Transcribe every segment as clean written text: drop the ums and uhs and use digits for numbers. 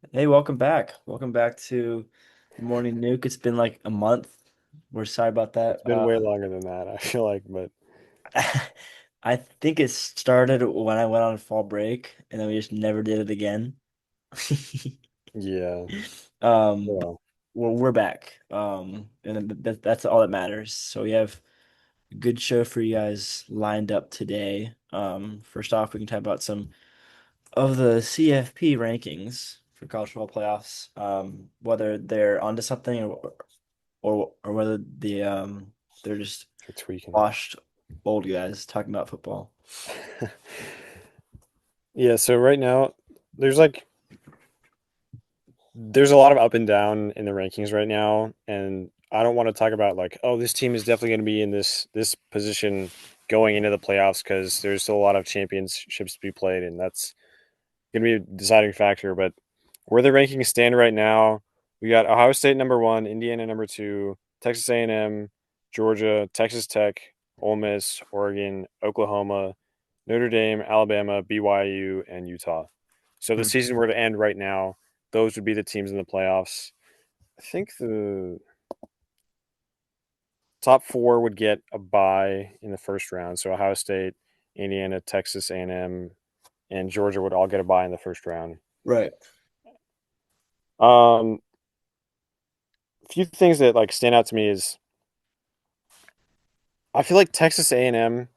Hey, welcome back. Welcome back to Morning Nuke. It's been like a month. We're sorry about that. It's been way longer than that, I feel like, but I think it started when I went on fall break, and then we just never did it again. yeah. But Well, we're back. And that's all that matters. So we have a good show for you guys lined up today. First off, we can talk about some of the CFP rankings for college football playoffs, whether they're onto something or whether they're just they're tweaking. washed old guys talking about football. Yeah, so right now there's like there's a lot of up and down in the rankings right now, and I don't want to talk about like, oh, this team is definitely going to be in this position going into the playoffs because there's still a lot of championships to be played, and that's going to be a deciding factor. But where the rankings stand right now, we got Ohio State number one, Indiana number two, Texas A&M, Georgia, Texas Tech, Ole Miss, Oregon, Oklahoma, Notre Dame, Alabama, BYU, and Utah. So if the Hmm. season were to end right now, those would be the teams in the playoffs. I think the top four would get a bye in the first round. So Ohio State, Indiana, Texas A&M, and Georgia would all get a bye in the first round. Right. A few things that like stand out to me is I feel like Texas A&M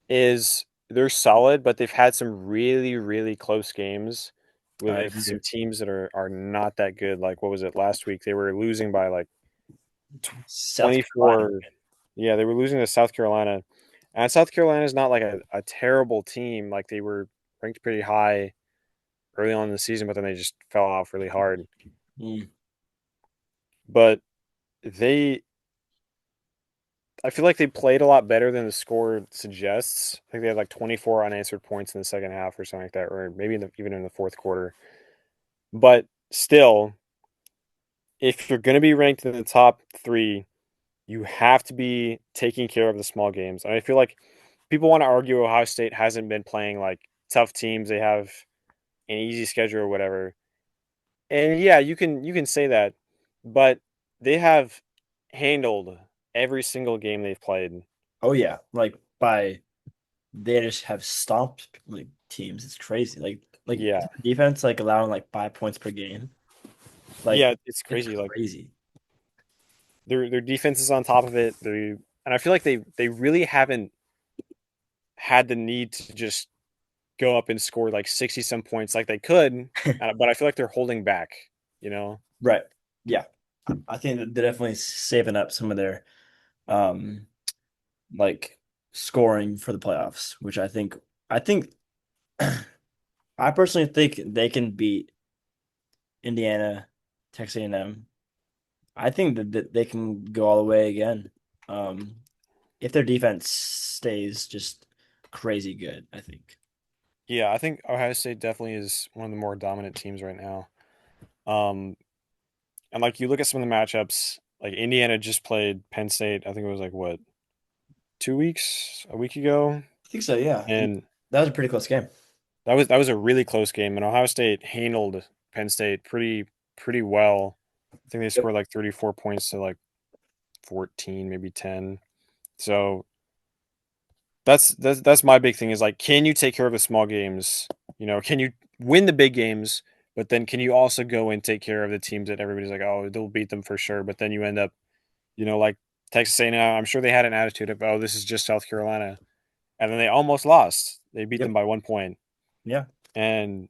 is they're solid, but they've had some really really close games I with agree. some teams that are not that good. Like what was it last week? They were losing by like South Carolina. 24. Yeah, they were losing to South Carolina. And South Carolina is not like a terrible team. Like they were ranked pretty high early on in the season, but then they just fell off really hard. Mm. But they I feel like they played a lot better than the score suggests. I think they had like 24 unanswered points in the second half or something like that, or maybe even in the fourth quarter. But still, if you're going to be ranked in the top three, you have to be taking care of the small games. I feel like people want to argue Ohio State hasn't been playing like tough teams. They have an easy schedule or whatever. And yeah, you can say that, but they have handled every single game they've played. Oh yeah, like by they just have stomped like teams. It's crazy. Like Yeah. defense like allowing like 5 points per game. Like Yeah, it's it's crazy. Like crazy. their defense is on top of it. And I feel like they really haven't had the need to just go up and score like 60 some points like they could, but I feel like they're holding back, you know? Right. Yeah. I think that they're definitely saving up some of their um like scoring for the playoffs, which I think I personally think they can beat Indiana, Texas A&M. I think that they can go all the way again. Um, if their defense stays just crazy good, I think. Yeah, I think Ohio State definitely is one of the more dominant teams right now. Um, and like you look at some of the matchups, like Indiana just played Penn State. I think it was like what 2 weeks, a week ago, I think so, yeah. And and that was a pretty close game. that was a really close game. And Ohio State handled Penn State pretty well. I think they Yep. scored like 34 points to like 14, maybe 10. So that's my big thing is like, can you take care of the small games? Can you win the big games, but then can you also go and take care of the teams that everybody's like, oh, they'll beat them for sure, but then you end up, like Texas A&M. I'm sure they had an attitude of, oh, this is just South Carolina, and then they almost lost. They beat them Yep. by 1 point, Yeah. and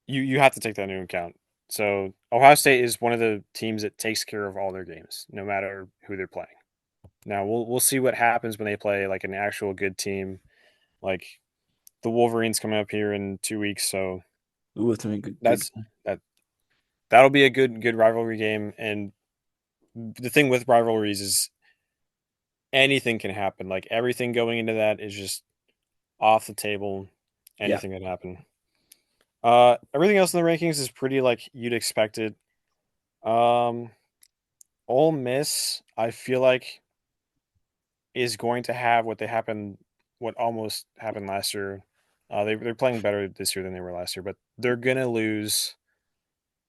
you have to take that into account. So Ohio State is one of the teams that takes care of all their games, no matter who they're playing. Now we'll see what happens when they play like an actual good team, like the Wolverines coming up here in 2 weeks. So Ooh, it's gonna be good. that's that that'll be a good rivalry game. And the thing with rivalries is anything can happen. Like everything going into that is just off the table. Yeah. Anything can happen. Everything else in the rankings is pretty like you'd expect it. Um, Ole Miss, I feel like is going to have what almost happened last year. They're playing better this year than they were last year, but they're gonna lose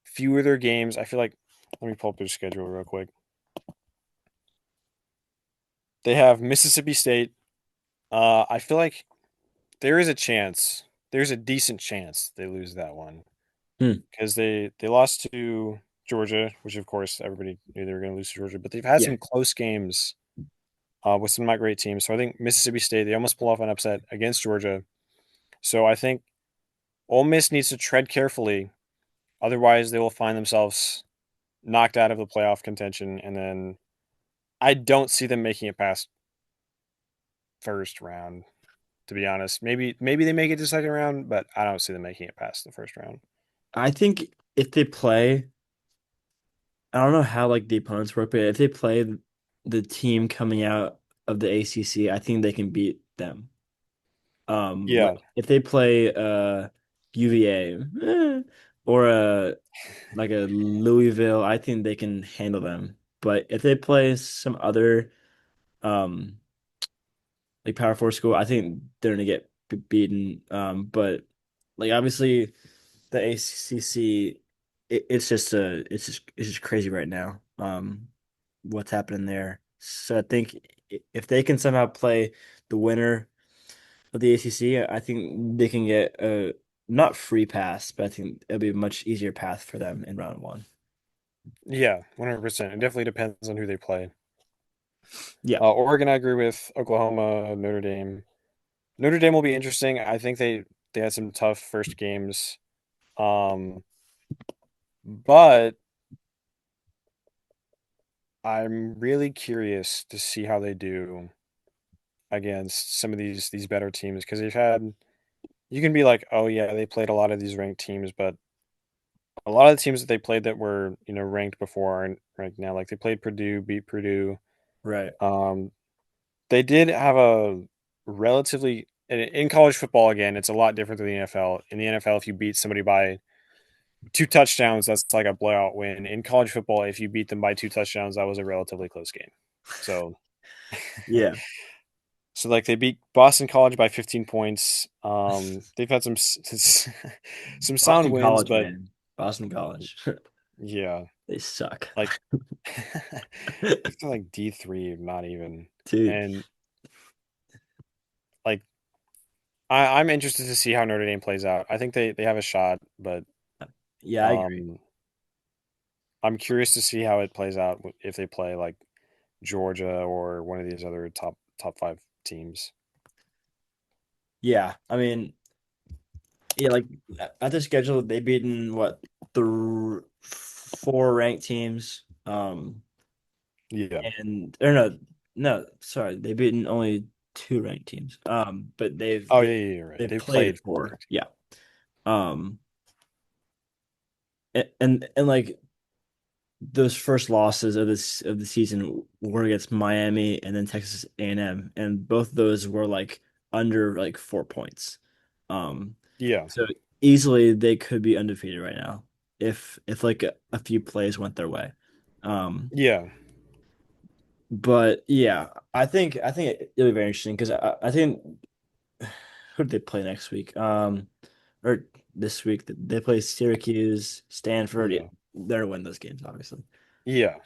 fewer of their games. I feel like let me pull up their schedule real quick. They have Mississippi State. I feel like there is a chance. There's a decent chance they lose that one Hmm. because they lost to Georgia, which of course everybody knew they were going to lose to Georgia, but they've had Yeah, some close games with some not great teams. So I think Mississippi State they almost pull off an upset against Georgia. So I think Ole Miss needs to tread carefully, otherwise they will find themselves knocked out of the playoff contention, and then I don't see them making it past first round. To be honest, maybe they make it to second round, but I don't see them making it past the first round. I think if they play, I don't know how like the opponents work, but if they play the team coming out of the ACC, I think they can beat them. Yeah, Like if they play UVA or like a Louisville, I think they can handle them. But if they play some other um like Power Four school, I think they're gonna get beaten. But like obviously the ACC, it's just crazy right now. What's happening there? So I think if they can somehow play the winner of the ACC, I think they can get a not free pass, but I think it'll be a much easier path for them in round one. yeah, 100%. It definitely depends on who they play. Yeah, Oregon, I agree with. Oklahoma, Notre Dame. Notre Dame will be interesting. I think they had some tough first games, but I'm really curious to see how they do against some of these better teams because they've had. You can be like, oh yeah, they played a lot of these ranked teams, but a lot of the teams that they played that were ranked before aren't ranked now. Like they played Purdue, beat Purdue. right. Um, they did have a relatively in college football again. It's a lot different than the NFL. In the NFL, if you beat somebody by two touchdowns, that's like a blowout win. In college football, if you beat them by two touchdowns, that was a relatively close game. So, Yeah, so like they beat Boston College by 15 points. They've had some some sound Boston wins, College, but man. Boston College. yeah, They suck. like I think they're like D3, not even. Dude, And like I'm interested to see how Notre Dame plays out. I think they have a shot, but yeah, I agree. um, I'm curious to see how it plays out if they play like Georgia or one of these other top five teams. Yeah, I mean, yeah, like at the schedule, they beaten what the four ranked teams. Yeah. And or no, no, sorry, they beaten only two ranked teams. But Oh yeah, yeah, you're right. they've They've played played four. four. Yeah. Um, and like those first losses of this of the season were against Miami and then Texas A&M, and both those were like under like 4 points. Um, Yeah, so easily they could be undefeated right now if like a few plays went their way. Um, yeah. but yeah, I think it'll be very interesting because I think who do they play next week? Or this week they play Syracuse, Stanford. Yeah, Yeah. they're gonna win those games, obviously. Yeah.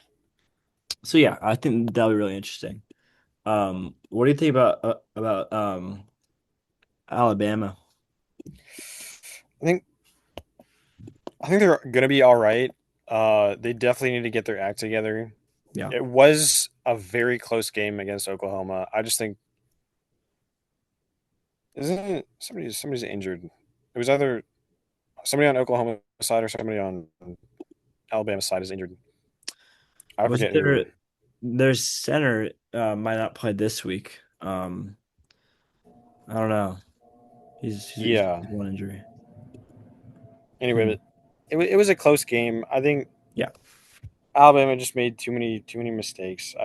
So yeah, I think that'll be really interesting. What do you think about Alabama? I think I think they're gonna be all right. They definitely need to get their act together. Yeah. It was a very close game against Oklahoma. I just think isn't it somebody's injured. It was either somebody on Oklahoma side or somebody on Alabama side is injured. I Was it forget who. their center might not play this week. I don't know. Yeah. He's one injury. Anyway, Hmm. but it was a close game. I think Yeah. Alabama just made too many mistakes.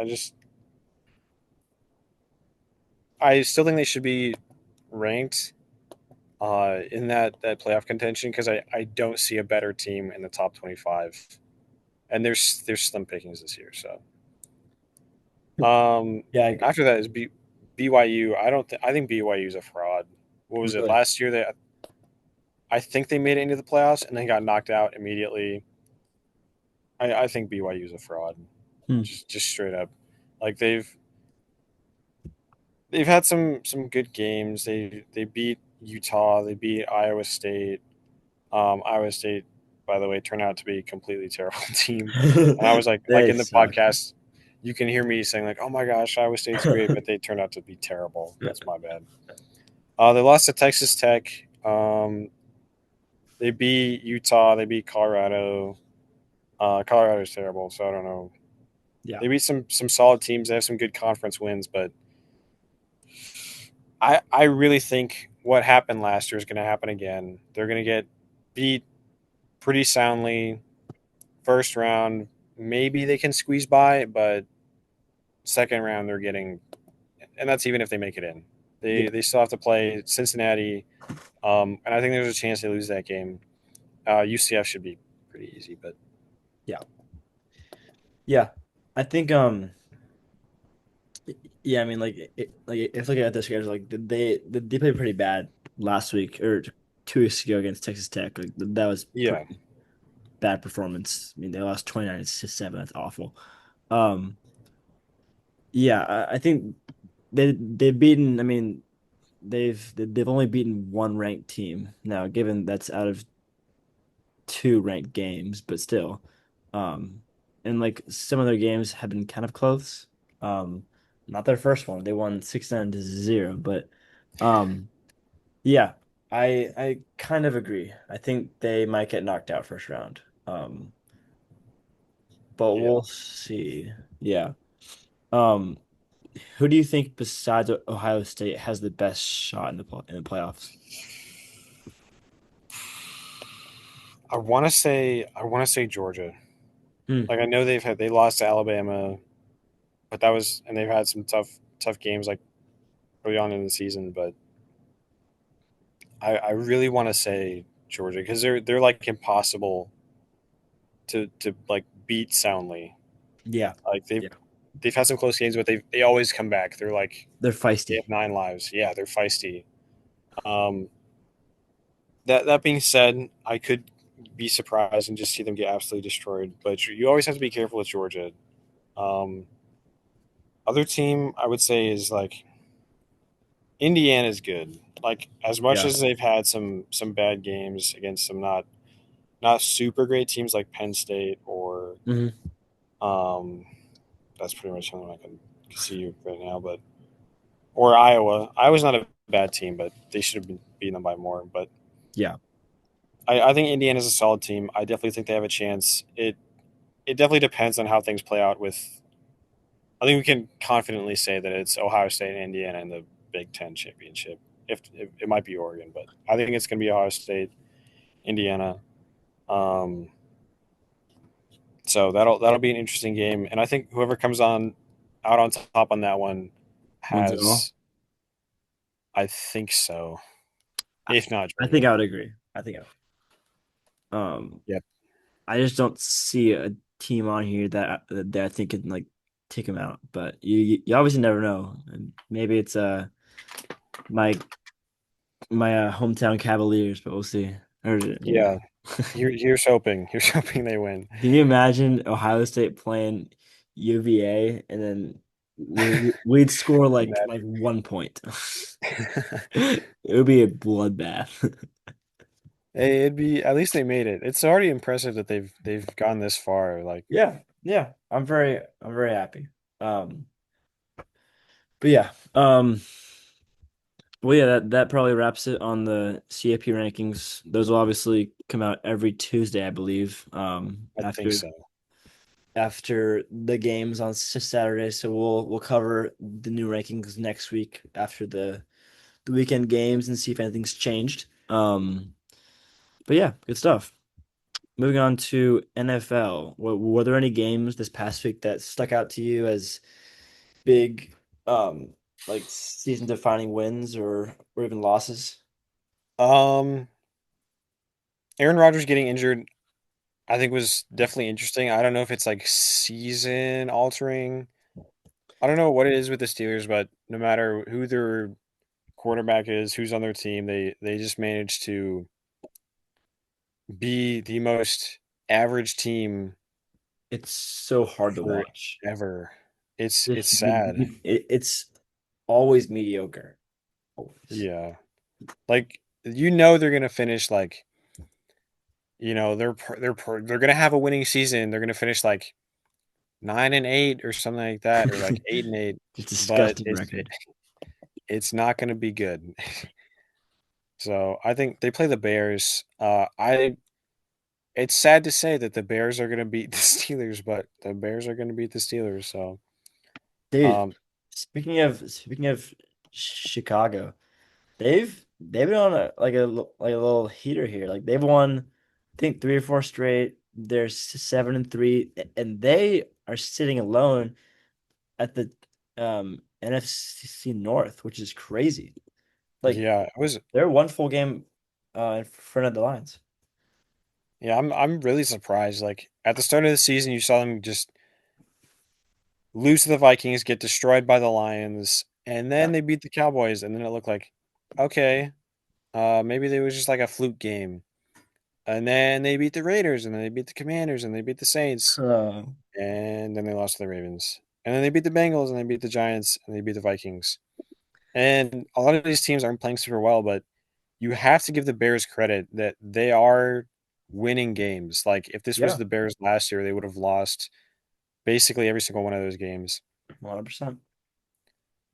I still think they should be ranked in that playoff contention because I don't see a better team in the top 25. And there's slim pickings this year. So Yeah, I agree. after that is BYU. I don't I think BYU is a fraud. what was it Really? last year? That I think they made it into the playoffs and then got knocked out immediately. I think BYU is a fraud, Hmm. just straight up. Like they've had some good games. They beat Utah. They beat Iowa State. Iowa State, by the way, turned out to be a completely terrible team. And I was like They in the suck. podcast, you can hear me saying like, "Oh my gosh, Iowa State's great," but they turned out to be terrible. That's my bad. They lost to Texas Tech. They beat Utah. They beat Colorado. Colorado's terrible, so I don't know. Yeah. They beat some solid teams. They have some good conference wins, but I really think what happened last year is going to happen again. They're going to get beat pretty soundly first round. Maybe they can squeeze by, but second round they're getting, and that's even if they make it in. Yeah. They still have to play Cincinnati, and I think there's a chance they lose that game. UCF should be pretty easy, but Yeah. Yeah. I think yeah, I mean like if looking at this schedule, like they played pretty bad last week or 2 weeks ago against Texas Tech. Like that was yeah, pretty bad performance. I mean they lost 29-7. That's awful. Um yeah, I think they've beaten, I mean they've only beaten one ranked team now, given that's out of two ranked games, but still. Um, and like some of their games have been kind of close. Not their first one. They won 6-0, but um, yeah, I kind of agree. I think they might get knocked out first round. But yeah. we'll see. Yeah. Um, who do you think besides Ohio State has the best shot in the playoffs? I want to say Georgia. Hmm. Like I know they lost to Alabama, but that was and they've had some tough games like early on in the season. But I really want to say Georgia because they're like impossible to like beat soundly. Yeah. Like Yeah. they've had some close games, but they always come back. They're like They're they have feisty. nine lives. Yeah, they're feisty. Um, that being said, I could be surprised and just see them get absolutely destroyed. But you always have to be careful with Georgia. Um, Other team I would say is like Indiana's good. Like as much Yeah. as they've had some bad games against some not super great teams like Penn State or Hmm. um, that's pretty much something I can see right now. But or Iowa. Iowa's not a bad team, but they should have been beaten them by more. But Yeah. I think Indiana's a solid team. I definitely think they have a chance. It definitely depends on how things play out with. I think we can confidently say that it's Ohio State and Indiana in the Big Ten championship. If it might be Oregon, but I think it's going to be Ohio State, Indiana. Um, so that'll be an interesting game, and I think whoever comes on out on top on that one Wins it all. has. I think so. I, If not I think Georgia. I would agree. Um, Yep. I just don't see a team on here that I think can like take him out. But you obviously never know. And maybe it's my hometown Cavaliers, but we'll see. Or Yeah. Here's hoping. Here's hoping they win. can you imagine Ohio State playing UVA and then we'd score like Imagine. 1 point. It would be a bloodbath. Hey, it'd be at least they made it. It's already impressive that they've gone this far. Like, Yeah, yeah. I'm very happy. Um, but yeah. Well, yeah, that probably wraps it on the CAP rankings. Those will obviously come out every Tuesday, I believe. I think so. After the games on Saturday. So we'll cover the new rankings next week after the weekend games and see if anything's changed. But yeah, good stuff. Moving on to NFL. Were there any games this past week that stuck out to you as big, um, like season defining wins or even losses? Um, Aaron Rodgers getting injured, I think was definitely interesting. I don't know if it's like season altering. I don't know what it is with the Steelers, but no matter who their quarterback is, who's on their team. They just managed to be the most average team It's so hard to watch. forever. It's Just sad. it's always mediocre. Always. Yeah. Like you know they're gonna finish like they're gonna have a winning season. They're gonna finish like 9-8 or something like that, or like 8-8. Just But disgusting record. it's not gonna be good. So I think they play the Bears. I It's sad to say that the Bears are gonna beat the Steelers, but the Bears are gonna beat the Steelers. So Dude, um speaking of Chicago, they've been on a little heater here. Like they've won, I think 3 or 4 straight. They're 7-3, and they are sitting alone at the NFC North, which is crazy. Like yeah, it was they're one full game in front of the Lions. yeah, I'm really surprised. Like at the start of the season you saw them just lose to the Vikings, get destroyed by the Lions, and Yeah. then they beat the Cowboys, and then it looked like, okay, maybe they was just like a fluke game. And then they beat the Raiders, and then they beat the Commanders, and they beat the Saints, Uh, and then they lost to the Ravens. And then they beat the Bengals, and they beat the Giants, and they beat the Vikings. And a lot of these teams aren't playing super well, but you have to give the Bears credit that they are winning games. Like if this was yeah, the Bears last year, they would have lost basically every single one of those games. 100%.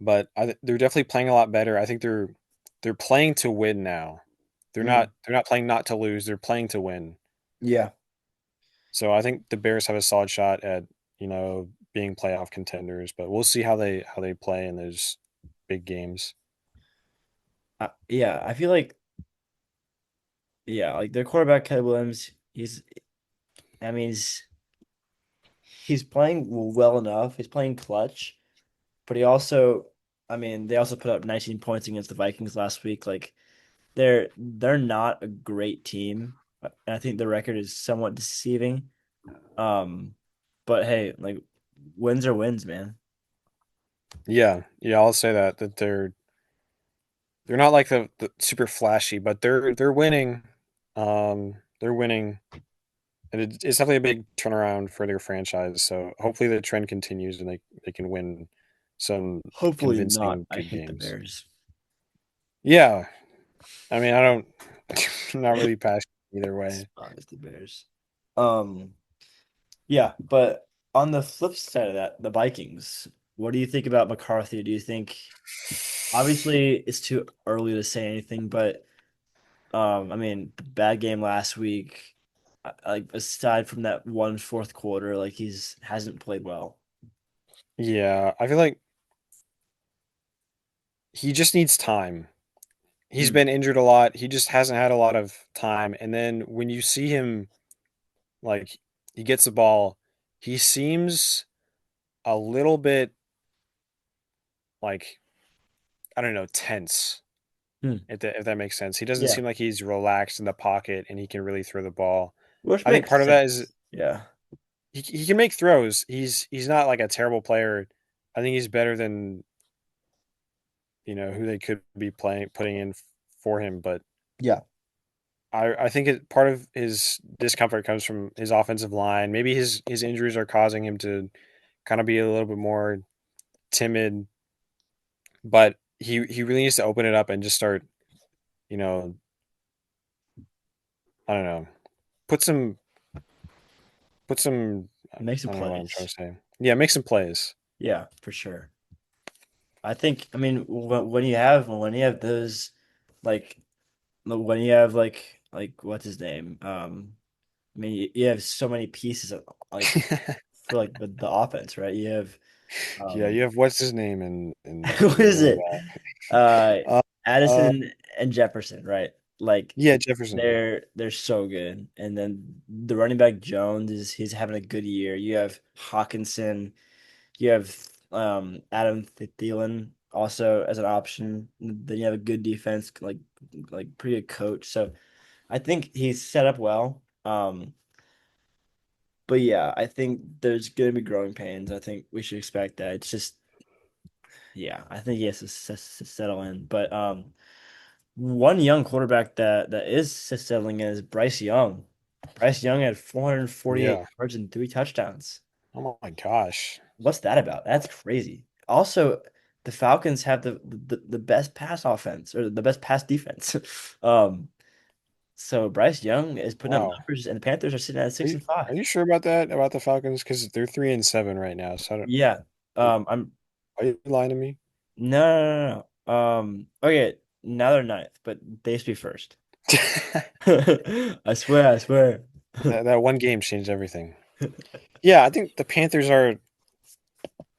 But they're definitely playing a lot better. I think they're playing to win now. Mm, They're not playing not to lose. They're playing to win. yeah. So I think the Bears have a solid shot at being playoff contenders. But we'll see how they play in those big games. Yeah, I feel like like their quarterback Caleb Williams, I mean he's playing well enough. He's playing clutch, but he also I mean they also put up 19 points against the Vikings last week. Like they're not a great team. And I think the record is somewhat deceiving. Um, but hey, like wins are wins, man. Yeah, yeah, I'll say that they're not like the super flashy, but they're winning. They're winning, and it's definitely a big turnaround for their franchise. So hopefully the trend continues and they can win some Hopefully not. convincing I good hate the games. Bears. Yeah, I mean I don't, I'm not really passionate either way. Despise the Bears. Um, yeah, but on the flip side of that, the Vikings. What do you think about McCarthy? Do you think obviously it's too early to say anything, but I mean, the bad game last week, like aside from that one fourth quarter, like he's hasn't played well. Yeah, I feel like he just needs time. He's Hmm. been injured a lot. He just hasn't had a lot of time. And then when you see him, like, he gets the ball, he seems a little bit like, I don't know, tense, Hmm. if that makes sense. He doesn't Yeah, seem like he's relaxed in the pocket and he can really throw the ball. which I think part makes of that is sense. Yeah. he can make throws. He's not like a terrible player. I think he's better than, who they could be putting in for him, but Yeah. I think part of his discomfort comes from his offensive line. Maybe his injuries are causing him to kind of be a little bit more timid, but he really needs to open it up and just start, you know, I don't know, put some put some I Make some don't know what I'm trying plays. to say. Yeah, make some plays. Yeah, for sure. I think, I mean, when you have those, like, when you have like what's his name? I mean, you have so many pieces of like for like the offense, right? You have Yeah, you um, have what's his name in what the is running it? back. Uh, Uh, uh, Addison and Jefferson, right? Like yeah, Jefferson. they're so good. And then the running back Jones he's having a good year. You have Hawkinson. You have Adam Thielen also as an option. Then you have a good defense, like pretty good coach. So I think he's set up well. But yeah, I think there's gonna be growing pains. I think we should expect that. It's just Yeah, I think he has to settle in. But one young quarterback that is settling in is Bryce Young. Bryce Young had 448 Yeah. yards and 3 touchdowns. Oh my gosh. What's that about? That's crazy. Also, the Falcons have the best pass offense or the best pass defense. Um, so Bryce Young is putting up Wow. numbers, and the Panthers are sitting at Are six you and are five. you sure about that about the Falcons? Because they're 3-7 right now. So I don't. Yeah. I'm Are you lying to me? no, no, no, no. Okay, now they're ninth, but they used to be first. I swear, I swear. That one game changed everything. Yeah, I think the Panthers are,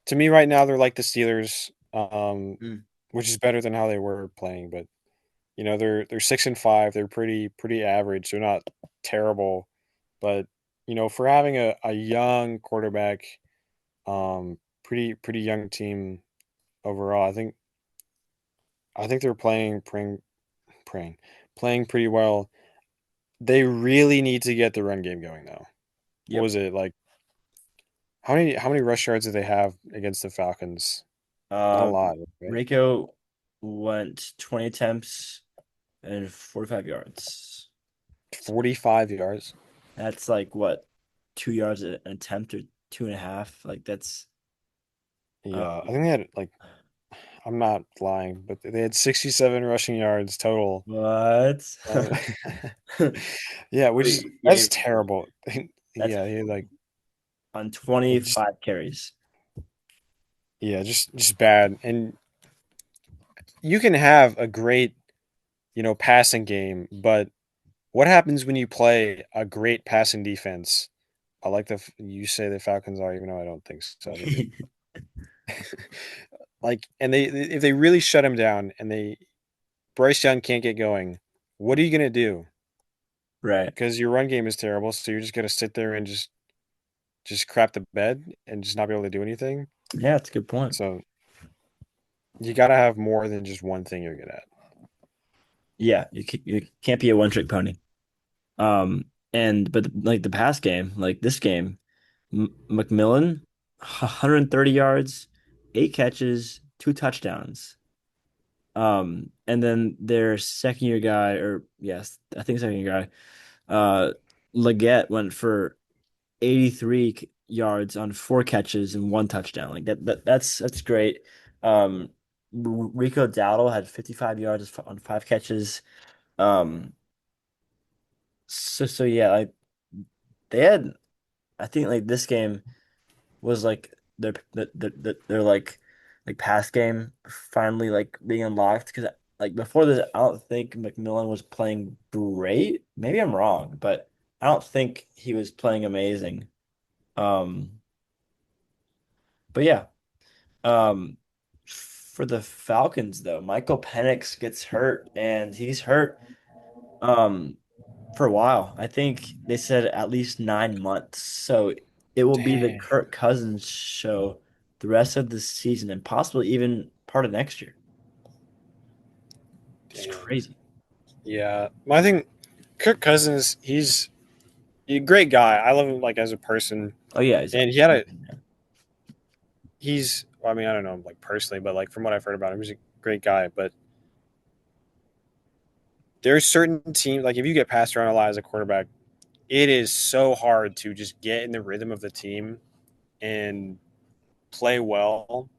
to me right now, they're like the Steelers, Mm. which is better than how they were playing. But they're 6-5. They're pretty average. They're not terrible, but for having a young quarterback, pretty young team overall. I think they're praying, playing pretty well. They really need to get the run game going though. What Yep. was it like? How many rush yards did they have against the Falcons? Not a Um, lot, right? Rico went 20 attempts and 45 yards. 45 yards. That's like what, 2 yards an attempt or two and a half. Like that's Yeah, I um think they had like, I'm not lying, but they had 67 rushing yards total. what? Uh, yeah, which is Wait, yeah, that's terrible. that's Yeah, he had like on just 25 carries. yeah, just bad. And you can have a great, passing game, but what happens when you play a great passing defense? I like you say the Falcons are, even though I don't think so. I think they're like, and if they really shut him down and Bryce Young can't get going, what are you gonna do? Right. Because your run game is terrible, so you're just gonna sit there and just crap the bed and just not be able to do anything. Yeah, that's a good point. So you got to have more than just one thing you're good at. Yeah, you can't be a one trick pony. And but like the past game, like this game, McMillan, 130 yards, 8 catches, 2 touchdowns. And then their second year guy, or yes, I think second year guy, Leggett went for 83 yards on 4 catches and 1 touchdown. Like that's great. Um, Rico Dowdle had 55 yards on 5 catches. Um, so yeah, like they had, I think like this game was like their like pass game finally like being unlocked because like before this, I don't think McMillan was playing great. Maybe I'm wrong, but I don't think he was playing amazing. Um, but yeah, for the Falcons though, Michael Penix gets hurt and he's hurt um for a while. I think they said at least 9 months. So it will be the Dang, Kirk Cousins show the rest of the season and possibly even part of next year. It's dang. crazy. Yeah, I think Kirk Cousins, he's a great guy. I love him like as a person, Oh yeah, he's and he had a he's. Well, I mean, I don't know him like personally, but like from what I've heard about him, he's a great guy. But there's certain teams like if you get passed around a lot as a quarterback, it is so hard to just get in the rhythm of the team and play well.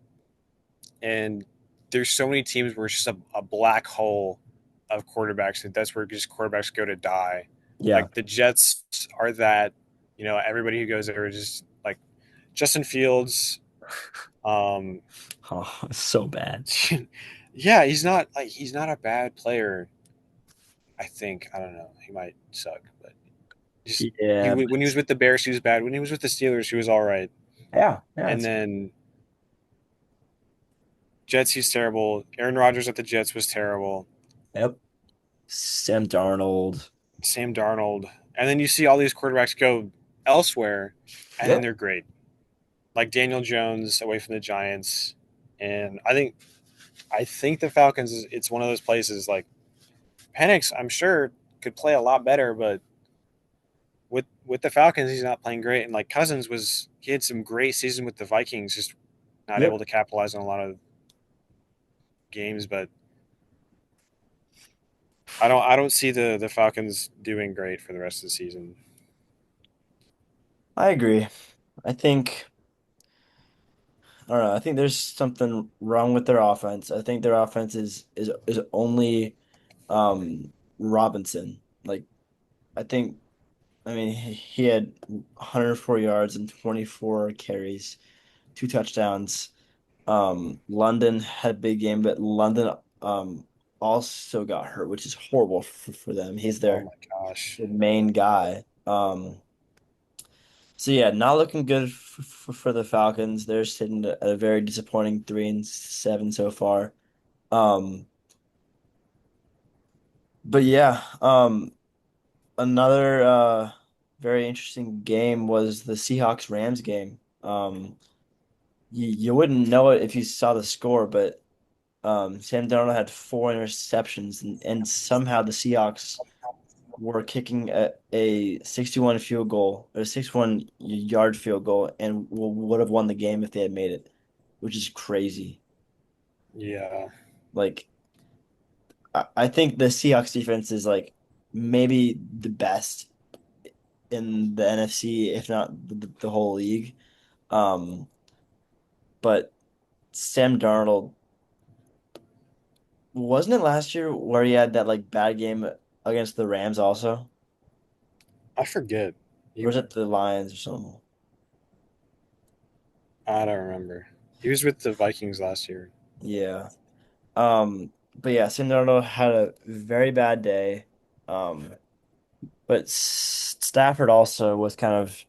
And there's so many teams where it's just a black hole of quarterbacks, and that's where just quarterbacks go to die. yeah. Like the Jets are that, everybody who goes there is just like Justin Fields. Um, Oh, so bad. yeah, he's not a bad player. I think I don't know. He might suck, but just Yeah, but when he was with the Bears, he was bad. When he was with the Steelers, he was all right. yeah, And it's then Jets, he's terrible. Aaron Rodgers at the Jets was terrible. yep. Sam Darnold. Sam Darnold, and then you see all these quarterbacks go elsewhere, and then Yep. they're great. Like Daniel Jones away from the Giants, and I think the Falcons it's one of those places like Penix. I'm sure could play a lot better, but with the Falcons, he's not playing great. And like Cousins he had some great season with the Vikings, just not able Yep. to capitalize on a lot of. games, but I don't see the Falcons doing great for the rest of the season. I agree. I think I don't know. I think there's something wrong with their offense. I think their offense is only Robinson. Like I think I mean he had 104 yards and 24 carries, two touchdowns. London had a big game, but London also got hurt, which is horrible for them. He's Oh their my gosh. main guy. So yeah, not looking good for the Falcons. They're sitting at a very disappointing 3-7 so far. Um, but yeah, another very interesting game was the Seahawks Rams game. You wouldn't know it if you saw the score, but Sam Darnold had four interceptions, and somehow the Seahawks were kicking a 61 field goal or a 61 yard field goal and would have won the game if they had made it, which is crazy. Yeah. Like I think the Seahawks defense is like maybe the best in the NFC, if not the whole league. Um, but Sam Darnold wasn't it last year where he had that like bad game against the Rams also? I forget. Or He, was it the Lions or something? I don't remember. He was with the Vikings last year. Yeah. But yeah, Sam Darnold had a very bad day. Um, but Stafford also was kind of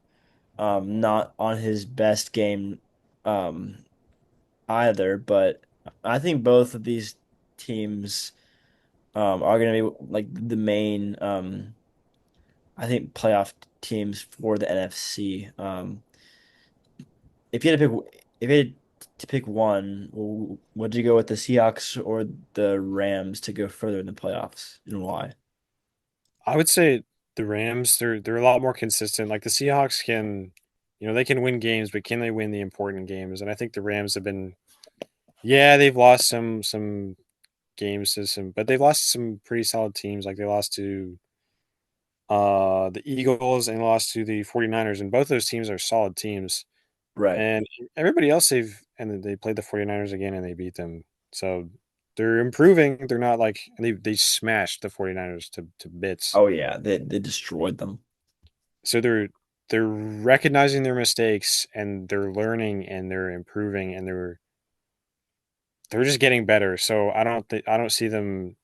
not on his best game um either. But I think both of these teams are gonna be like the main I think playoff teams for the NFC. If you had to if you had to pick one, would you go with the Seahawks or the Rams to go further in the playoffs, and why? I would say the Rams, they're a lot more consistent. Like the Seahawks can, they can win games, but can they win the important games? And I think the Rams have been, yeah, they've lost some games to some, but they've lost some pretty solid teams. Like they lost to the Eagles and lost to the 49ers, and both those teams are solid teams. Right. And everybody else and then they played the 49ers again and they beat them. So they're improving. They're not like and they smashed the 49ers to bits. Oh yeah, they destroyed them. So they're recognizing their mistakes and they're learning and they're improving and they're just getting better. So I don't see them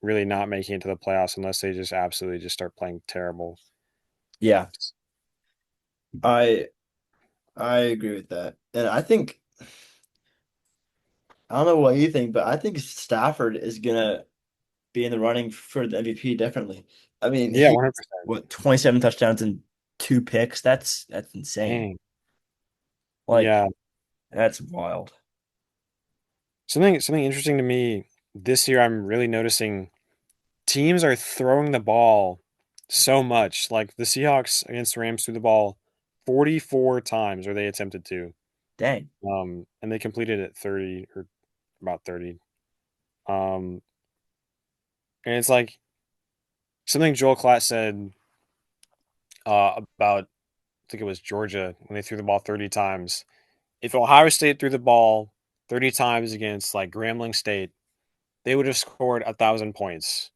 really not making it to the playoffs unless they just absolutely just start playing terrible. Yeah, I I agree with that. And I don't know what you think, but I think Stafford is gonna be in the running for the MVP definitely. I mean, Yeah, he 100%. what 27 touchdowns and two picks. That's insane. Dang. Like Yeah. that's wild. Something interesting to me this year I'm really noticing teams are throwing the ball so much. Like the Seahawks against the Rams threw the ball 44 times, or they attempted to. Dang. And they completed it 30 or about 30. Um, and it's like something Joel Klatt said about, I think it was Georgia when they threw the ball 30 times. If Ohio State threw the ball 30 times against like Grambling State, they would have scored 1,000 points.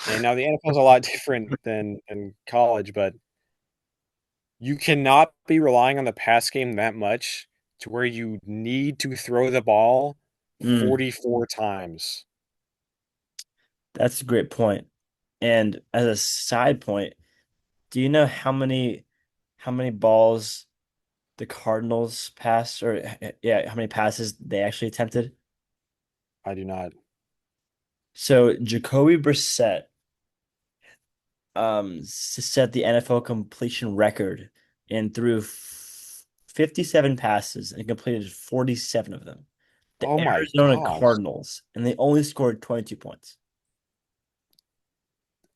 And now the NFL is a lot different than college, but you cannot be relying on the pass game that much to where you need to throw the ball Mm, 44 times. that's a great point. And as a side point, do you know how many balls the Cardinals passed or yeah, how many passes they actually attempted? I do not. So Jacoby Brissett set the NFL completion record and threw 57 passes and completed 47 of them. The Oh my Arizona gosh. Cardinals, and they only scored 22 points.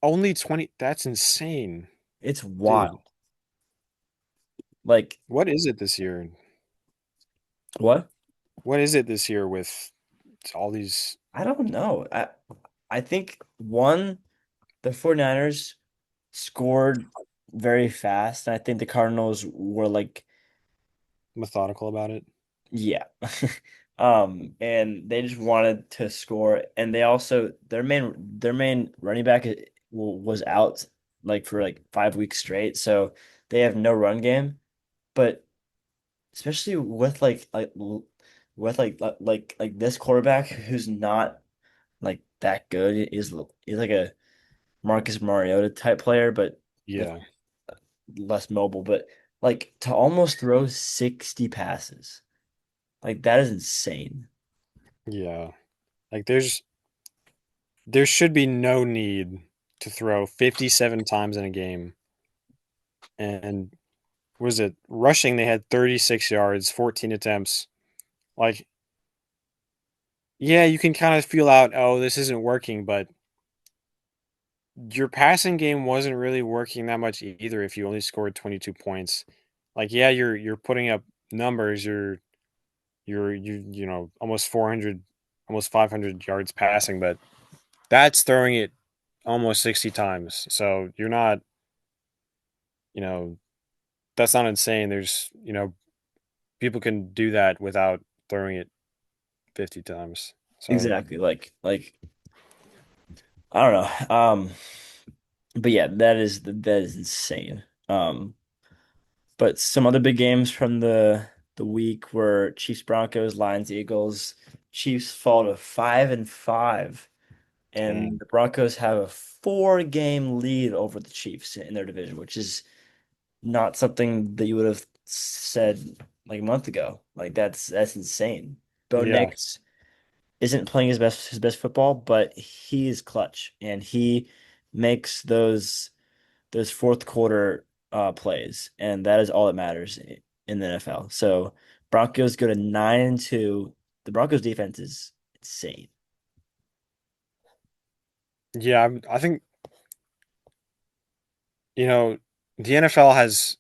Only 20. That's insane. It's Dude, wild. Like, what is it this year? what? What is it this year with all these? I don't know. I think one, the 49ers scored very fast, and I think the Cardinals were like, Methodical about it. yeah. And they just wanted to score, and they also their main running back was out like for like 5 weeks straight, so they have no run game. But especially with like this quarterback who's not like that good is like a Marcus Mariota type player, but with Yeah. less mobile. But like to almost throw 60 passes, like that is insane. Yeah. Like there should be no need to throw 57 times in a game. And was it rushing? They had 36 yards, 14 attempts. Like, yeah, you can kind of feel out, oh, this isn't working, but your passing game wasn't really working that much either if you only scored 22 points. Like, yeah, you're putting up numbers, you know, almost 400, almost 500 yards passing, but that's throwing it almost 60 times. So you're not, you know, that's not insane. There's, people can do that without throwing it 50 times. So, Exactly. Like I don't know. But yeah, that is insane. But some other big games from the week were Chiefs Broncos, Lions Eagles. Chiefs fall to 5-5, and dang. the Broncos have a 4-game lead over the Chiefs in their division, which is not something that you would have said like a month ago. Like that's insane. Bo Yeah. Nix isn't playing his best football, but he is clutch and he makes those fourth quarter plays, and that is all that matters in the NFL. So Broncos go to 9-2. The Broncos defense is insane. Yeah. I think, you know, the NFL has,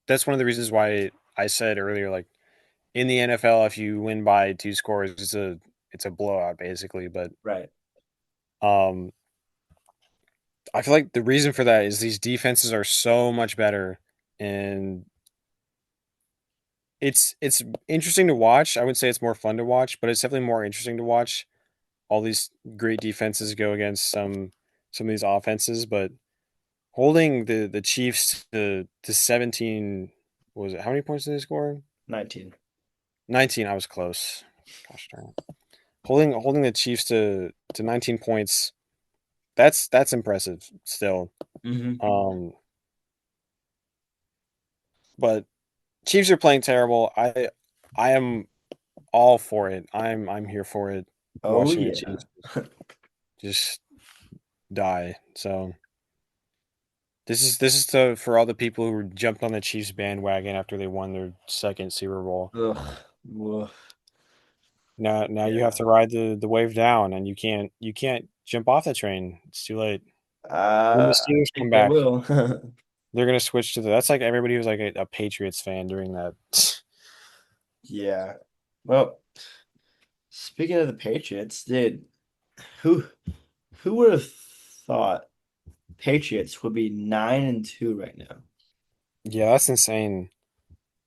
that's one of the reasons why I said earlier, like, in the NFL, if you win by two scores, it's a blowout basically. But Right. um, I feel like the reason for that is these defenses are so much better, and it's interesting to watch. I would say it's more fun to watch, but it's definitely more interesting to watch all these great defenses go against some of these offenses. But holding the Chiefs to 17, what was it? How many points did they score? 19. 19. I was close. Gosh darn it. Holding the Chiefs to 19 points, that's impressive still. Hmm. Um, but Chiefs are playing terrible. I am all for it. I'm here for it. Oh Watching the yeah. Chiefs just die. So this is for all the people who jumped on the Chiefs bandwagon after they won their second Super Bowl. Ugh. Woof. Now you have Yeah. to ride the wave down, and you can't jump off the train. It's too late. When the I Steelers come think they back, will. they're gonna switch to the. That's like everybody who's like a Patriots fan during that. Yeah. Well, speaking of the Patriots, dude, who who would have thought Patriots would be 9-2 right now? Yeah, that's insane.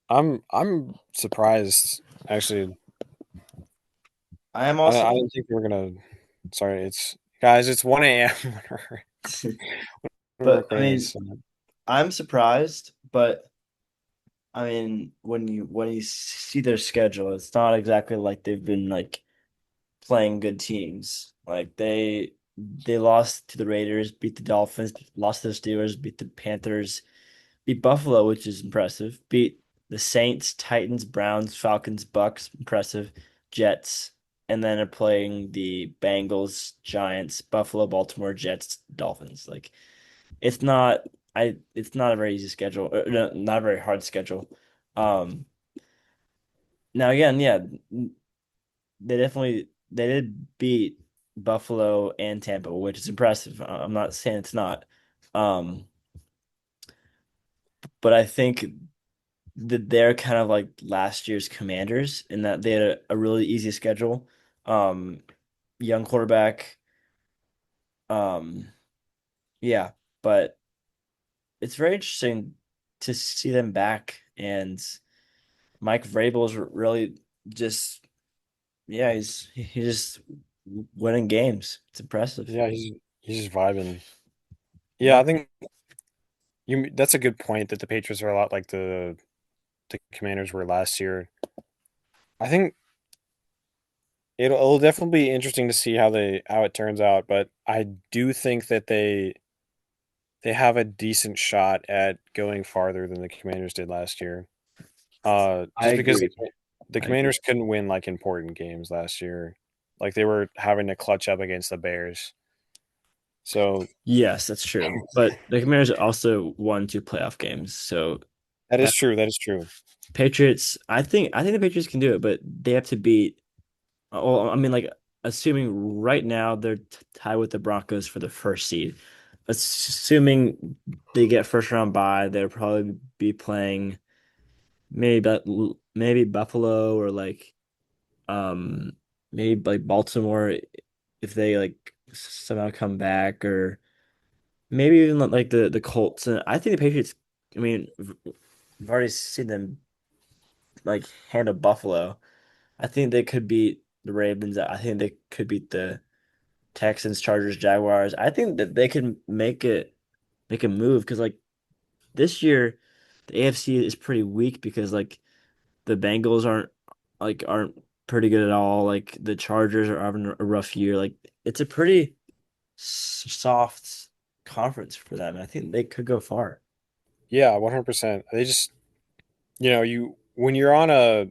I'm surprised actually. I am I also. didn't think we were gonna. Sorry, it's guys. It's 1 a.m. when we're But I recording mean, this. So, I'm surprised, but I mean, when you see their schedule, it's not exactly like they've been like playing good teams. Like they lost to the Raiders, beat the Dolphins, lost to the Steelers, beat the Panthers, beat Buffalo, which is impressive, beat the Saints, Titans, Browns, Falcons, Bucks, impressive, Jets, and then are playing the Bengals, Giants, Buffalo, Baltimore, Jets, Dolphins. Like it's not a very easy schedule, no, not a very hard schedule. Um, Now again, yeah, they did beat Buffalo and Tampa, which is impressive. I'm not saying it's not. Um, but I think that they're kind of like last year's Commanders in that they had a really easy schedule. Um, young quarterback. Um, yeah, but it's very interesting to see them back. And Mike Vrabel's really just, yeah, he's just winning games. It's impressive. Yeah, he's just vibing. Yeah, Yeah. I think you that's a good point that the Patriots are a lot like the Commanders were last year. I think it'll definitely be interesting to see how it turns out, but I do think that they have a decent shot at going farther than the Commanders did last year. I Just because agree. the I agree. Commanders couldn't win like important games last year, like they were having to clutch up against the Bears. So Yes, that's true. But the Commanders also won two playoff games. So that is that true. That is true. Patriots, I think the Patriots can do it, but they have to beat. Well, I mean, like assuming right now they're tied with the Broncos for the first seed. Assuming they get first round bye, they'll probably be playing maybe Buffalo or like um maybe like Baltimore if they like somehow come back or maybe even like the Colts. And I think the Patriots. I mean, we've already seen them like handle Buffalo. I think they could beat the Ravens. I think they could beat the Texans, Chargers, Jaguars. I think that they can make a move because like this year the AFC is pretty weak because like the Bengals aren't pretty good at all. Like the Chargers are having a rough year. Like it's a pretty soft conference for them. I think they could go far. Yeah, 100%. They just you when you're on a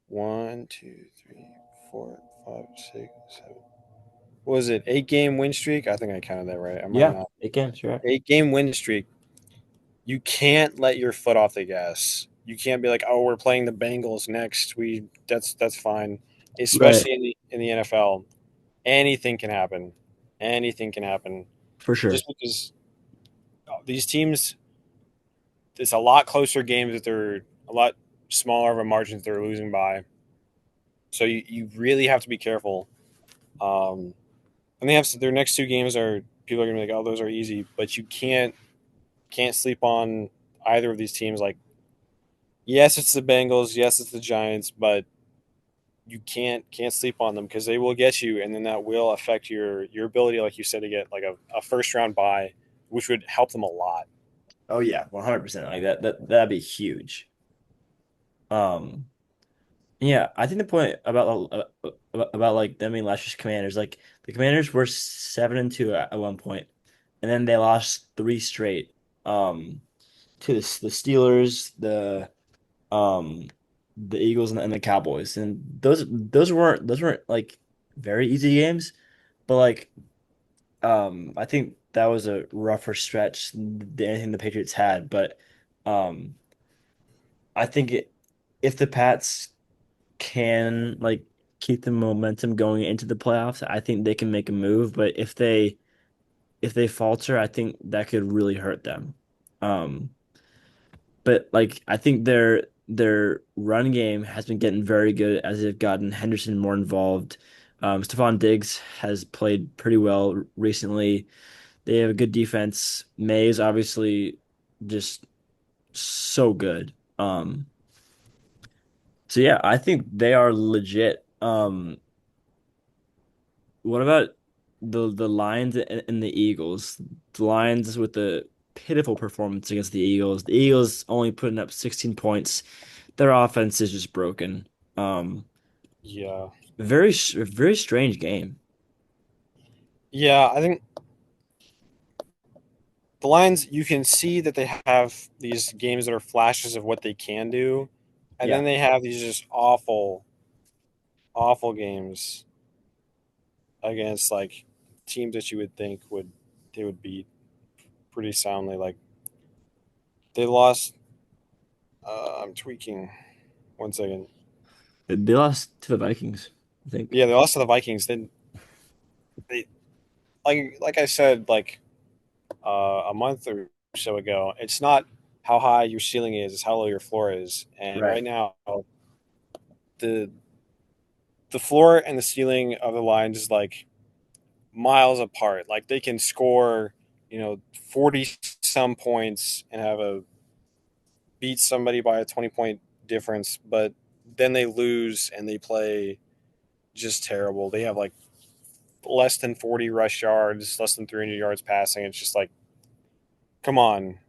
one, two, three, four, five, six, seven. What was it 8 game win streak? I think I counted that right. I might Yeah, not. it can, sure. 8 game win streak. You can't let your foot off the gas. You can't be like, oh, we're playing the Bengals next. That's fine. Right, Especially in the NFL, anything can happen. Anything can happen. for sure. Just because these teams, it's a lot closer games that they're a lot smaller of a margins they're losing by. So you really have to be careful. And they have their next 2 games are people are gonna be like, oh, those are easy, but you can't sleep on either of these teams. Like, yes, it's the Bengals, yes, it's the Giants, but you can't sleep on them because they will get you, and then that will affect your ability, like you said, to get like a first round bye, which would help them a lot. Oh yeah, 100%. Like that'd be huge. Um, yeah, I think the point about like them being last year's Commanders, like the Commanders were 7-2 at one point, and then they lost three straight. To the Steelers, um the Eagles and the Cowboys, and those weren't like very easy games, but like I think that was a rougher stretch than anything the Patriots had, but um I think if the Pats can like keep the momentum going into the playoffs, I think they can make a move. But if they falter, I think that could really hurt them. Um, but like I think their run game has been getting very good as they've gotten Henderson more involved. Stephon Diggs has played pretty well recently. They have a good defense. May is obviously just so good. So yeah, I think they are legit. What about the Lions and the Eagles? The Lions with the pitiful performance against the Eagles. The Eagles only putting up 16 points. Their offense is just broken. Um, Yeah, very strange game. yeah. I think the Lions, you can see that they have these games that are flashes of what they can do, and then Yeah. they have these just awful, awful games against like teams that you would think they would beat pretty soundly. Like they lost. I'm tweaking. 1 second. They lost to the Vikings, I think. Yeah, they lost to the Vikings. Then they like I said a month or so ago. It's not how high your ceiling is; it's how low your floor is. And right Right. now, the the floor and the ceiling of the Lions is like miles apart. Like they can score, 40 some points and have a beat somebody by a 20-point difference, but then they lose and they play just terrible. They have like less than 40 rush yards, less than 300 yards passing. It's just like, come on, come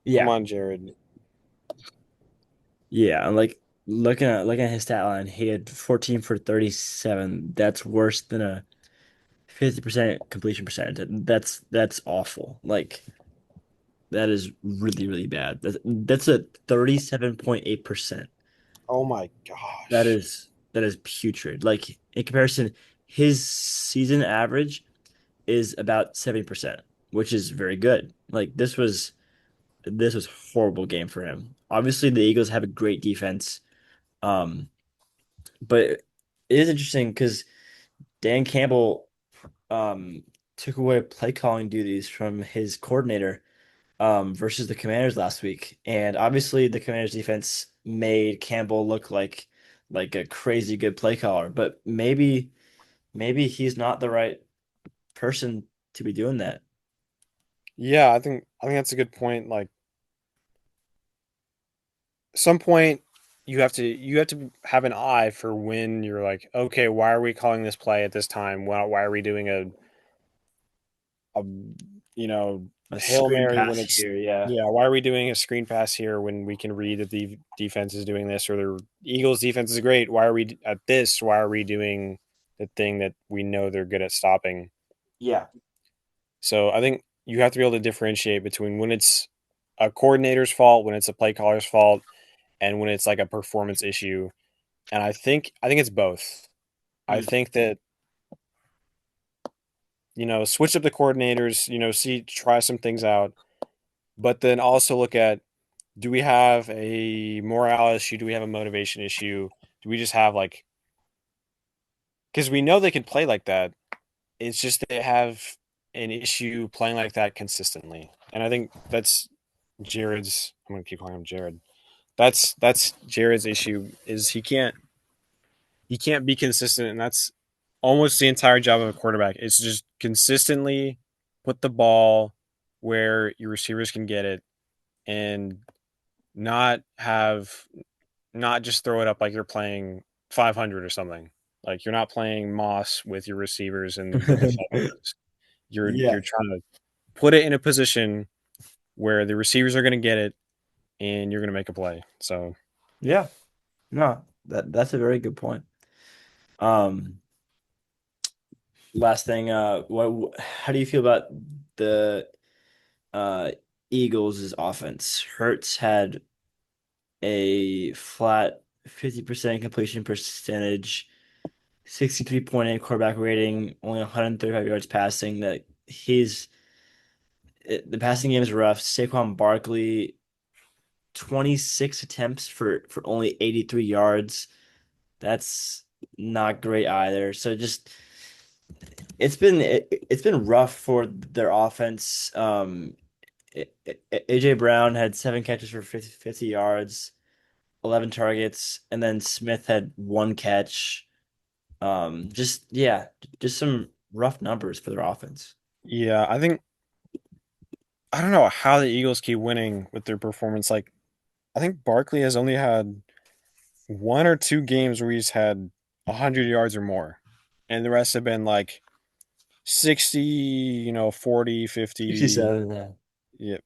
Yeah. on, Jared. Yeah. And like looking at his stat line, he had 14 for 37. That's worse than a 50% completion percentage. That's awful. Like that is really, really bad. That's a 37.8%. Oh my That gosh. is putrid. Like in comparison, his season average is about 70%, which is very good. Like this was horrible game for him. Obviously, the Eagles have a great defense. Um, but it is interesting because Dan Campbell took away play calling duties from his coordinator versus the Commanders last week. And obviously the Commanders defense made Campbell look like a crazy good play caller, but maybe he's not the right person to be doing that. Yeah, I think that's a good point. Like some point you have to have an eye for when you're like, okay, why are we calling this play at this time? Why are we doing a A Hail screen Mary when pass it's here, yeah. yeah, why are we doing a screen pass here when we can read that the defense is doing this or the Eagles defense is great? Why are we at this? Why are we doing the thing that we know they're good at stopping? Yeah. So I think you have to be able to differentiate between when it's a coordinator's fault, when it's a play caller's fault, and when it's like a performance issue. And I think it's both. I Mm. think that switch up the coordinators, see try some things out, but then also look at, do we have a morale issue? Do we have a motivation issue? Do we just have like, because we know they can play like that. It's just they have an issue playing like that consistently. And I think that's Jared's, I'm gonna keep calling him Jared. That's Jared's issue is he can't be consistent, and that's almost the entire job of a quarterback. It's just consistently put the ball where your receivers can get it and not have not just throw it up like you're playing 500 or something. Like you're not playing Moss with your receivers in the 500s. You're Yeah. trying to put it in a position where the receivers are going to get it and you're going to make a play. So Yeah. No, that's a very good point. Um, Last thing, how do you feel about the uh Eagles' offense? Hurts had a flat 50% completion percentage, 63.8 quarterback rating, only 135 yards passing. The passing game is rough. Saquon Barkley, 26 attempts for only 83 yards. That's not great either. So just it's been rough for their offense. AJ Brown had 7 catches for 50 yards, 11 targets, and then Smith had 1 catch. Just yeah, just some rough numbers for their offense. yeah, I don't know how the Eagles keep winning with their performance. Like I think Barkley has only had one or two games where he's had 100 yards or more, and the rest have been like 60, 40, 50. 67, yeah. Yeah,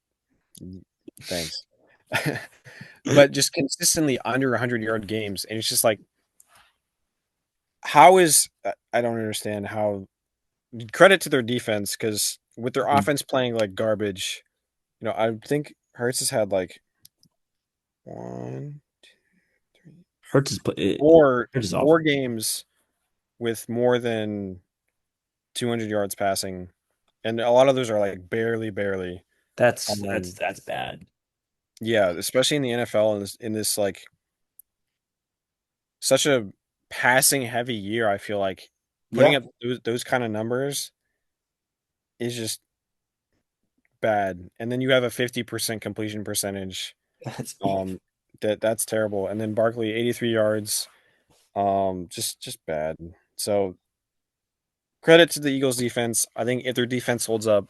thanks. But just consistently under 100-yard games, and it's just like, how is I don't understand how. Credit to their defense because with their Mm. offense playing like garbage, I think Hurts has had like one, Hurts is play- four, Hurts is four awful. games with more than 200 yards passing, and a lot of those are like barely, barely. That's that's Um, that's bad. yeah, especially in the NFL in this like such a passing heavy year. I feel like putting Yeah, up those kind of numbers is just bad. And then you have a 50% completion percentage. that's awful. Um, that's terrible. And then Barkley 83 yards. Just bad. So credit to the Eagles defense. I think if their defense holds up,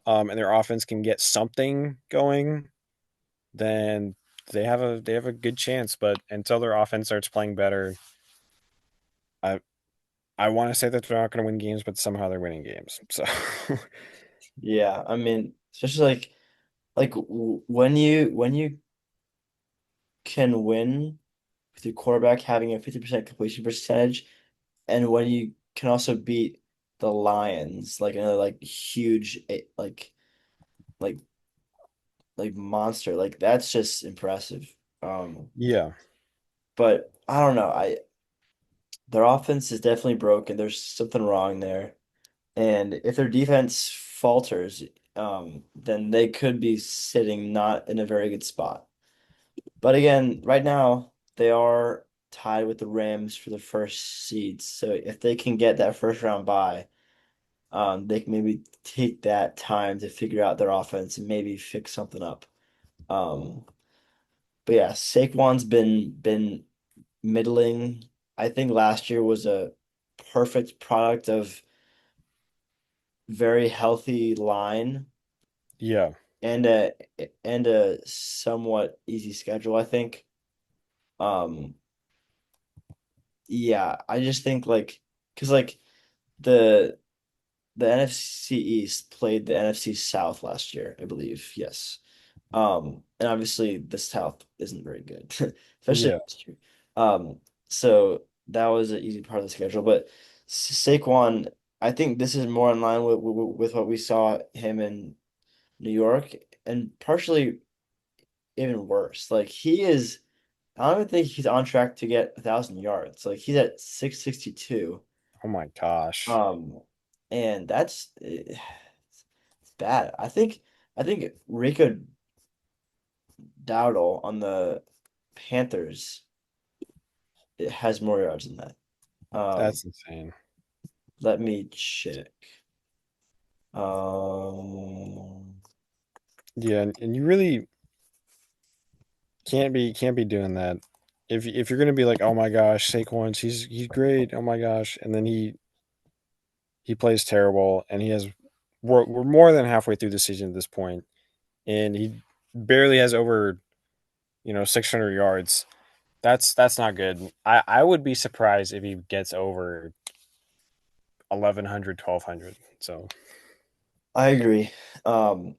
and their offense can get something going, then they have a good chance. But until their offense starts playing better, I I want to say that they're not going to win games, but somehow they're winning games. So Yeah, I mean, especially when you can win with your quarterback having a 50% completion percentage, and when you can also beat the Lions, like another like huge like like monster, like that's just impressive. Um, yeah, but I don't know. Their offense is definitely broken. There's something wrong there. And if their defense falters, then they could be sitting not in a very good spot. But again, right now they are tied with the Rams for the first seeds. So if they can get that first round bye, they can maybe take that time to figure out their offense and maybe fix something up. Um, but yeah, Saquon's been middling. I think last year was a perfect product of very healthy line yeah, and a somewhat easy schedule, I think. Um, yeah, I just think like because like the the NFC East played the NFC South last year, I believe. Yes. And obviously the South isn't very good, especially yeah. last year. So that was an easy part of the schedule. But Saquon, I think this is more in line with what we saw him in New York, and partially even worse. Like he is, I don't even think he's on track to get 1,000 yards. Like he's at 662. Oh my gosh, Um, and it's bad. I think Rico Dowdle on the Panthers it has more yards than that. Um, that's insane. let me check. Um, Yeah, and you really can't be doing that. If you're gonna be like, oh my gosh, Saquon's he's great, oh my gosh, and then he plays terrible, and we're more than halfway through the season at this point, and he barely has over 600 yards. That's not good. I would be surprised if he gets over 1100, 1200. So I agree. Um,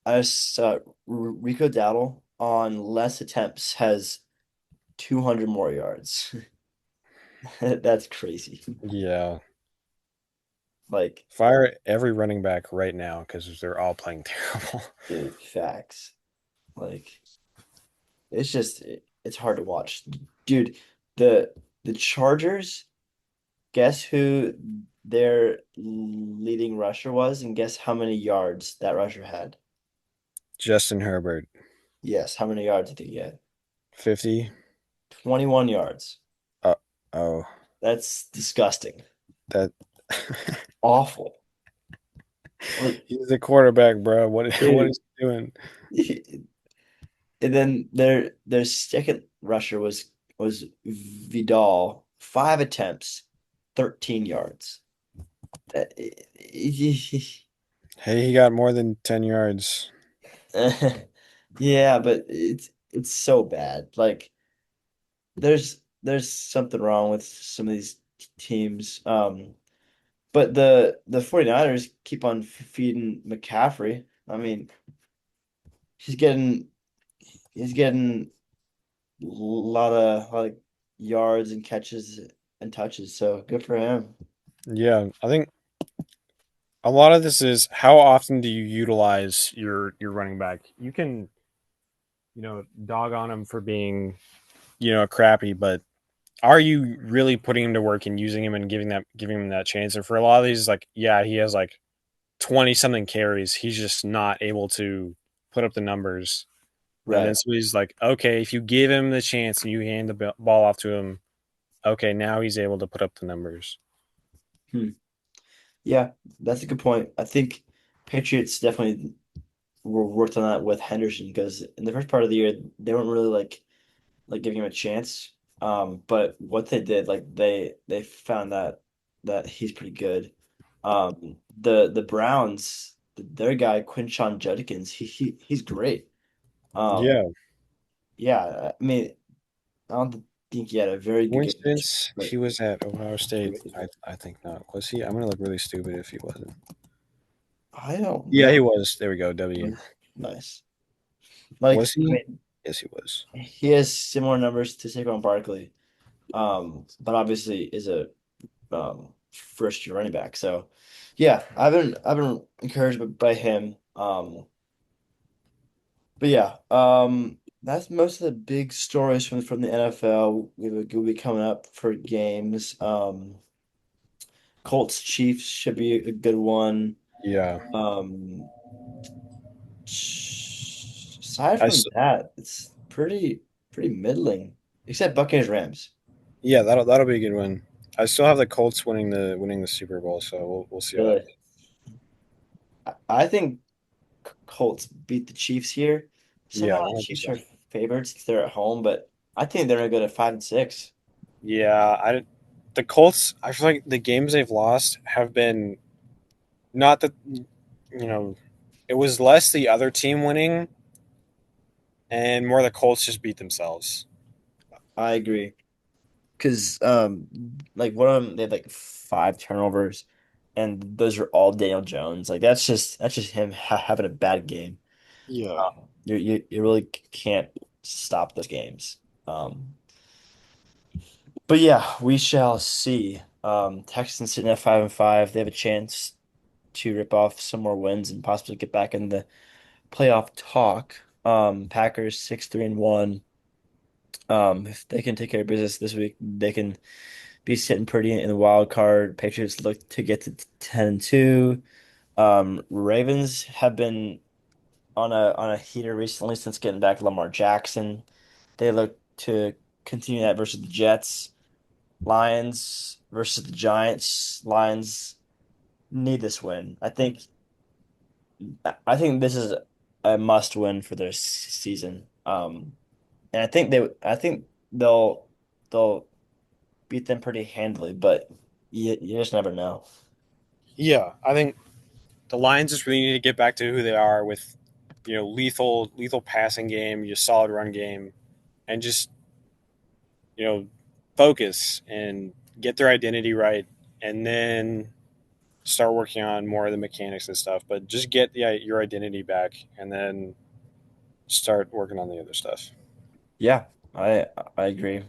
I saw Rico Dowdle on less attempts has 200 more yards. That's crazy. yeah, Like, fire every running back right now because they're all playing terrible. dude, facts. Like, it's just it's hard to watch. Dude, the Chargers, guess who their leading rusher was, and guess how many yards that rusher had? Justin Herbert, Yes, how many yards did he get? 50. 21 yards. Uh, oh, That's disgusting. that Awful. Like, he's the quarterback, bro. What dude. is he doing? And then their second rusher was Vidal, 5 attempts, 13 yards. That- Hey, he got more than 10 yards. Yeah, but it's so bad. Like there's something wrong with some of these teams. But the 49ers keep on feeding McCaffrey. I mean, he's getting he's getting a lot of yards and catches and touches. So good for him. Yeah, I think a lot of this is how often do you utilize your running back? You can, dog on him for being, crappy, but are you really putting him to work and using him and giving him that chance? And for a lot of these, like, yeah, he has like 20 something carries. He's just not able to put up the numbers. And then Right. somebody's like, okay, if you give him the chance and you hand the ball off to him, okay, now he's able to put up the numbers. Hmm. Yeah, that's a good point. I think Patriots definitely were worked on that with Henderson because in the first part of the year they weren't really like giving him a chance. But what they did, like they found that he's pretty good. The Browns, their guy Quinshon Judkins, he's great. Um, Yeah. yeah, I mean, I don't think he had a very good game yesterday, Coincidence, but he was at Ohio State. great. I think not. Was he? I'm gonna look really stupid if he wasn't. I don't Yeah, he know. was. There we go. W. Nice. Was Like, I he? mean, Yes, he was. he has similar numbers to Saquon Barkley, but obviously is a first year running back. So, yeah, I've been encouraged by him. But yeah, that's most of the big stories from the NFL. We'll be coming up for games. Colts Chiefs should be a good one. Yeah. Um, aside I. from that, it's pretty middling, except Buccaneers Rams. Yeah, that'll be a good one. I still have the Colts winning the Super Bowl, so we'll see how that Really, goes. I think Colts beat the Chiefs here. Yeah, Somehow the Chiefs are 100%. favorites because they're at home, but I think they're gonna go to 5-6. Yeah, the Colts. I feel like the games they've lost have been not that you know it was less the other team winning and more the Colts just beat themselves. I agree. Because like one of them they had like 5 turnovers, and those are all Daniel Jones. Like that's just him having a bad game. Yeah. You really can't stop those games. Um, but yeah, we shall see. Texans sitting at 5-5. They have a chance to rip off some more wins and possibly get back in the playoff talk. Packers 6-3-1. If they can take care of business this week, they can be sitting pretty in the wild card. Patriots look to get to 10-2. Ravens have been on a heater recently since getting back Lamar Jackson. They look to continue that versus the Jets. Lions versus the Giants. Lions need this win. I think this is a must win for their season. And I think they'll beat them pretty handily, but you just never know. Yeah, I think the Lions just really need to get back to who they are with, lethal passing game, just solid run game, and just you know focus and get their identity right, and then start working on more of the mechanics and stuff. But just get your identity back, and then start working on the other stuff. Yeah, I agree.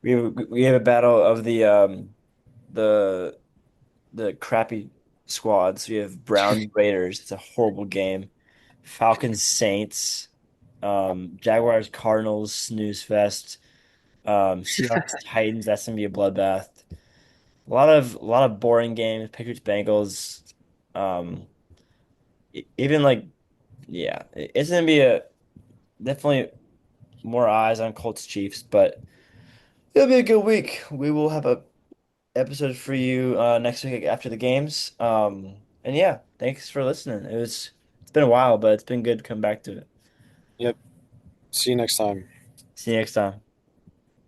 We have a battle of the the crappy squads. We have Browns Raiders. It's a horrible game. Falcons Saints, Jaguars Cardinals snooze fest. Seahawks Titans. That's gonna be a bloodbath. A lot of boring games. Patriots Bengals. Um, even like yeah, it's gonna be a definitely more eyes on Colts Chiefs, but it'll be a good week. We will have a episode for you next week after the games. And yeah, thanks for listening. It's been a while, but it's been good to come back to it. Yep. See you next time. See you next time.